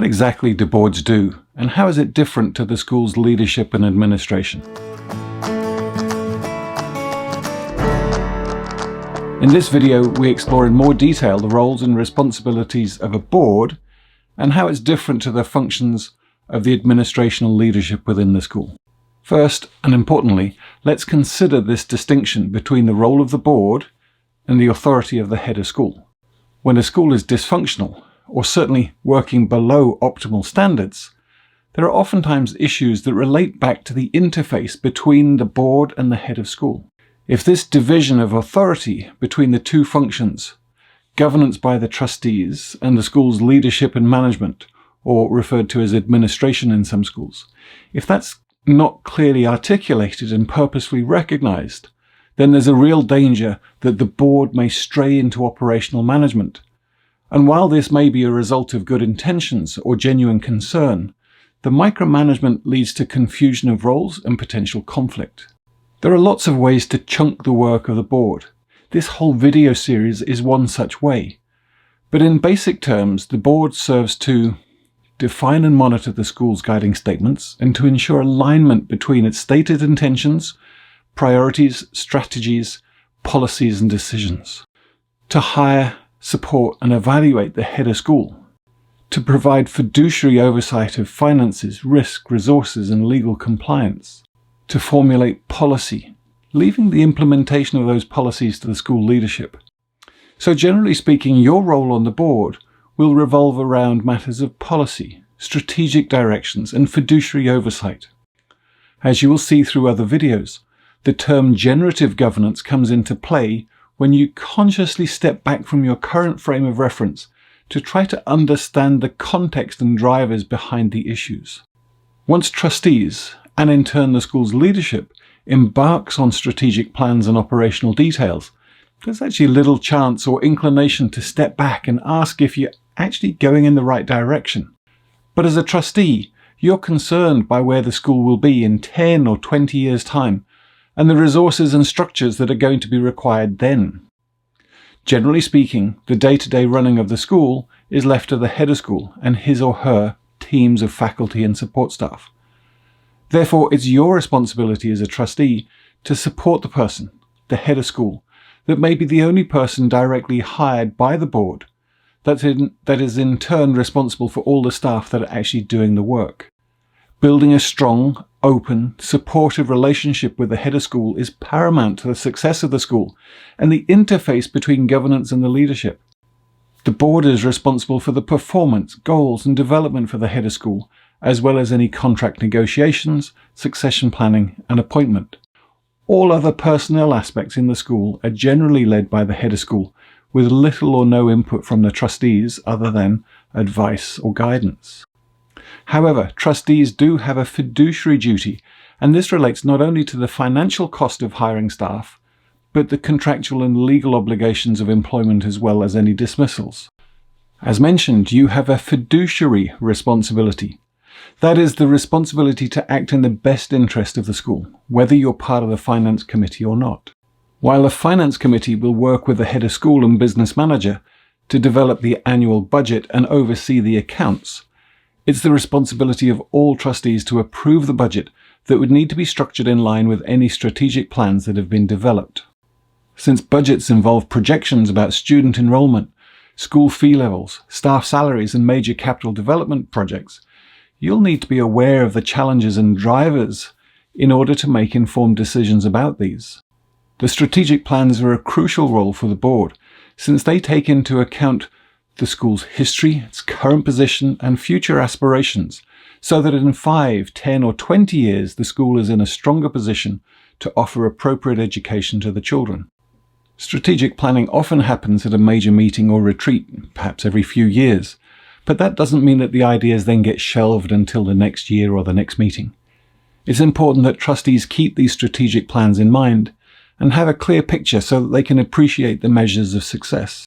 What exactly do boards do, and how is it different to the school's leadership and administration? In this video, we explore in more detail the roles and responsibilities of a board and how it's different to the functions of the administrational leadership within the school. First, and importantly, let's consider this distinction between the role of the board and the authority of the head of school. When a school is dysfunctional, or certainly working below optimal standards, there are oftentimes issues that relate back to the interface between the board and the head of school. If this division of authority between the two functions, governance by the trustees and the school's leadership and management, or referred to as administration in some schools, if that's not clearly articulated and purposefully recognized, then there's a real danger that the board may stray into operational management. And while this may be a result of good intentions or genuine concern, the micromanagement leads to confusion of roles and potential conflict. There are lots of ways to chunk the work of the board. This whole video series is one such way. But in basic terms, the board serves to define and monitor the school's guiding statements and to ensure alignment between its stated intentions, priorities, strategies, policies and decisions. To hire, support and evaluate the head of school. To provide fiduciary oversight of finances, risk, resources and legal compliance. To formulate policy, leaving the implementation of those policies to the school leadership. So generally speaking, your role on the board will revolve around matters of policy, strategic directions, and fiduciary oversight. As you will see through other videos, the term generative governance comes into play when you consciously step back from your current frame of reference to try to understand the context and drivers behind the issues. Once trustees, and in turn the school's leadership, embarks on strategic plans and operational details, there's actually little chance or inclination to step back and ask if you're actually going in the right direction. But as a trustee, you're concerned by where the school will be in 10 or 20 years' time, and the resources and structures that are going to be required then. Generally speaking, the day-to-day running of the school is left to the head of school and his or her teams of faculty and support staff. Therefore, it's your responsibility as a trustee to support the person, the head of school, that may be the only person directly hired by the board that is in turn responsible for all the staff that are actually doing the work. Building a strong, open, supportive relationship with the head of school is paramount to the success of the school and the interface between governance and the leadership. The board is responsible for the performance, goals and development for the head of school, as well as any contract negotiations, succession planning and appointment. All other personnel aspects in the school are generally led by the head of school, with little or no input from the trustees other than advice or guidance. However, trustees do have a fiduciary duty, and this relates not only to the financial cost of hiring staff, but the contractual and legal obligations of employment as well as any dismissals. As mentioned, you have a fiduciary responsibility. That is the responsibility to act in the best interest of the school, whether you're part of the finance committee or not. While the finance committee will work with the head of school and business manager to develop the annual budget and oversee the accounts, it's the responsibility of all trustees to approve the budget that would need to be structured in line with any strategic plans that have been developed. Since budgets involve projections about student enrollment, school fee levels, staff salaries and major capital development projects, you'll need to be aware of the challenges and drivers in order to make informed decisions about these. The strategic plans are a crucial role for the board, since they take into account the school's history, its current position and future aspirations, so that in 5, 10 or 20 years the school is in a stronger position to offer appropriate education to the children. Strategic planning often happens at a major meeting or retreat, perhaps every few years, but that doesn't mean that the ideas then get shelved until the next year or the next meeting. It's important that trustees keep these strategic plans in mind and have a clear picture so that they can appreciate the measures of success.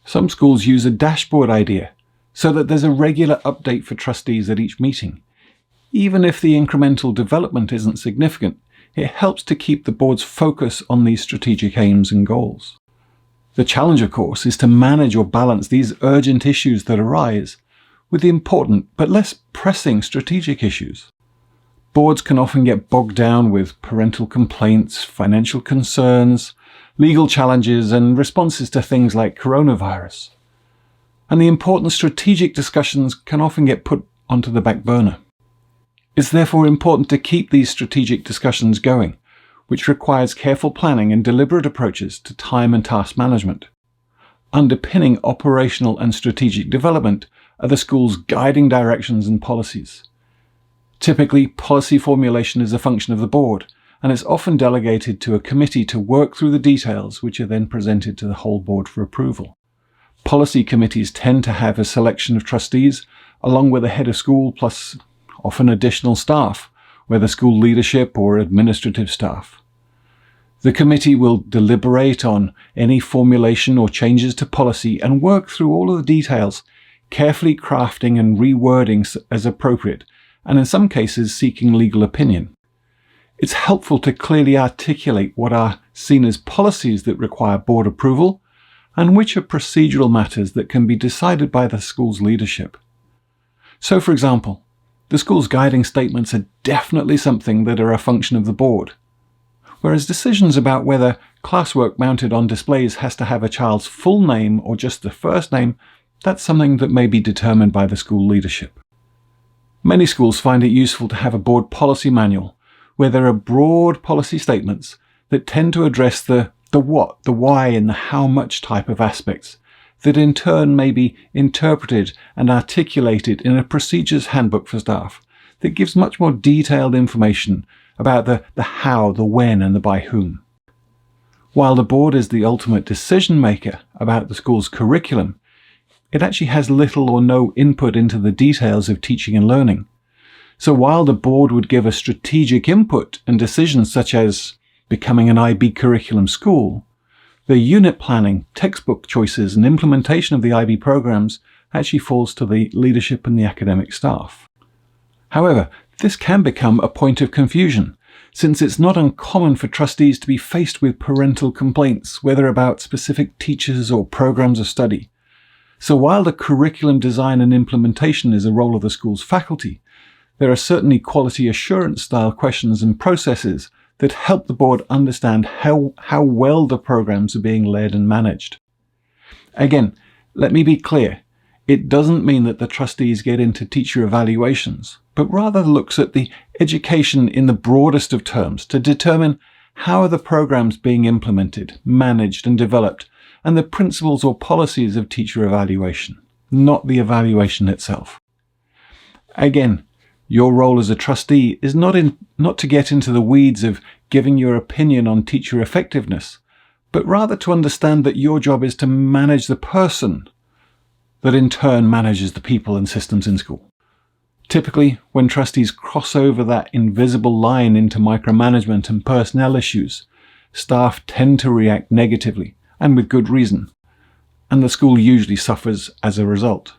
Some schools use a dashboard idea so that there's a regular update for trustees at each meeting. Even if the incremental development isn't significant, it helps to keep the board's focus on these strategic aims and goals. The challenge, of course, is to manage or balance these urgent issues that arise with the important but less pressing strategic issues. Boards can often get bogged down with parental complaints, financial concerns, legal challenges, and responses to things like coronavirus. And the important strategic discussions can often get put onto the back burner. It's therefore important to keep these strategic discussions going, which requires careful planning and deliberate approaches to time and task management. Underpinning operational and strategic development are the school's guiding directions and policies. Typically, policy formulation is a function of the board, and it's often delegated to a committee to work through the details, which are then presented to the whole board for approval. Policy committees tend to have a selection of trustees, along with a head of school plus often additional staff, whether school leadership or administrative staff. The committee will deliberate on any formulation or changes to policy and work through all of the details, carefully crafting and rewording as appropriate, and in some cases seeking legal opinion. It's helpful to clearly articulate what are seen as policies that require board approval and which are procedural matters that can be decided by the school's leadership. So, for example, the school's guiding statements are definitely something that are a function of the board, whereas decisions about whether classwork mounted on displays has to have a child's full name or just the first name, that's something that may be determined by the school leadership. Many schools find it useful to have a board policy manual, where there are broad policy statements that tend to address the what, the why, and the how much type of aspects, that in turn may be interpreted and articulated in a procedures handbook for staff that gives much more detailed information about the how, the when, and the by whom. While the board is the ultimate decision maker about the school's curriculum, it actually has little or no input into the details of teaching and learning. So while the board would give a strategic input and decisions such as becoming an IB curriculum school, the unit planning, textbook choices, and implementation of the IB programs actually falls to the leadership and the academic staff. However, this can become a point of confusion, since it's not uncommon for trustees to be faced with parental complaints, whether about specific teachers or programs of study. So while the curriculum design and implementation is a role of the school's faculty, there are certainly quality assurance style questions and processes that help the board understand how well the programs are being led and managed. Again, let me be clear, it doesn't mean that the trustees get into teacher evaluations, but rather looks at the education in the broadest of terms to determine how are the programs being implemented, managed, and developed, and the principles or policies of teacher evaluation, not the evaluation itself. Again, your role as a trustee is not to get into the weeds of giving your opinion on teacher effectiveness, but rather to understand that your job is to manage the person that in turn manages the people and systems in school. Typically, when trustees cross over that invisible line into micromanagement and personnel issues, staff tend to react negatively, and with good reason, and the school usually suffers as a result.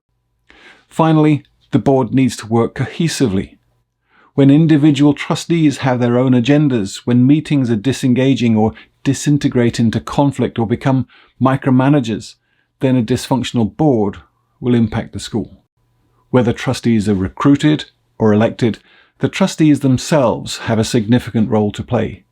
Finally, the board needs to work cohesively. When individual trustees have their own agendas, when meetings are disengaging or disintegrate into conflict or become micromanagers, then a dysfunctional board will impact the school. Whether trustees are recruited or elected, the trustees themselves have a significant role to play.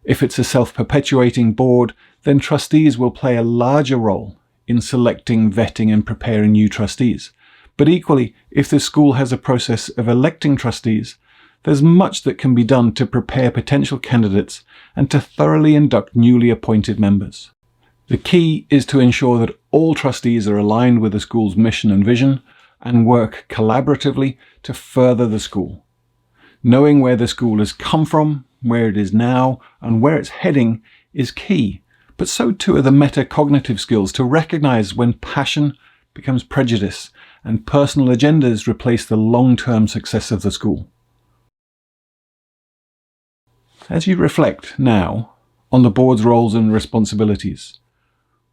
If it's a self-perpetuating board, then trustees will play a larger role in selecting, vetting, and preparing new trustees. But equally, if the school has a process of electing trustees, there's much that can be done to prepare potential candidates and to thoroughly induct newly appointed members. The key is to ensure that all trustees are aligned with the school's mission and vision and work collaboratively to further the school. Knowing where the school has come from, where it is now, and where it's heading is key, but so too are the metacognitive skills to recognize when passion becomes prejudice and personal agendas replace the long-term success of the school. As you reflect now on the board's roles and responsibilities,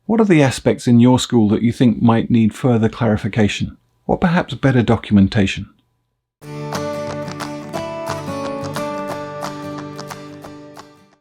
what are the aspects in your school that you think might need further clarification, or perhaps better documentation?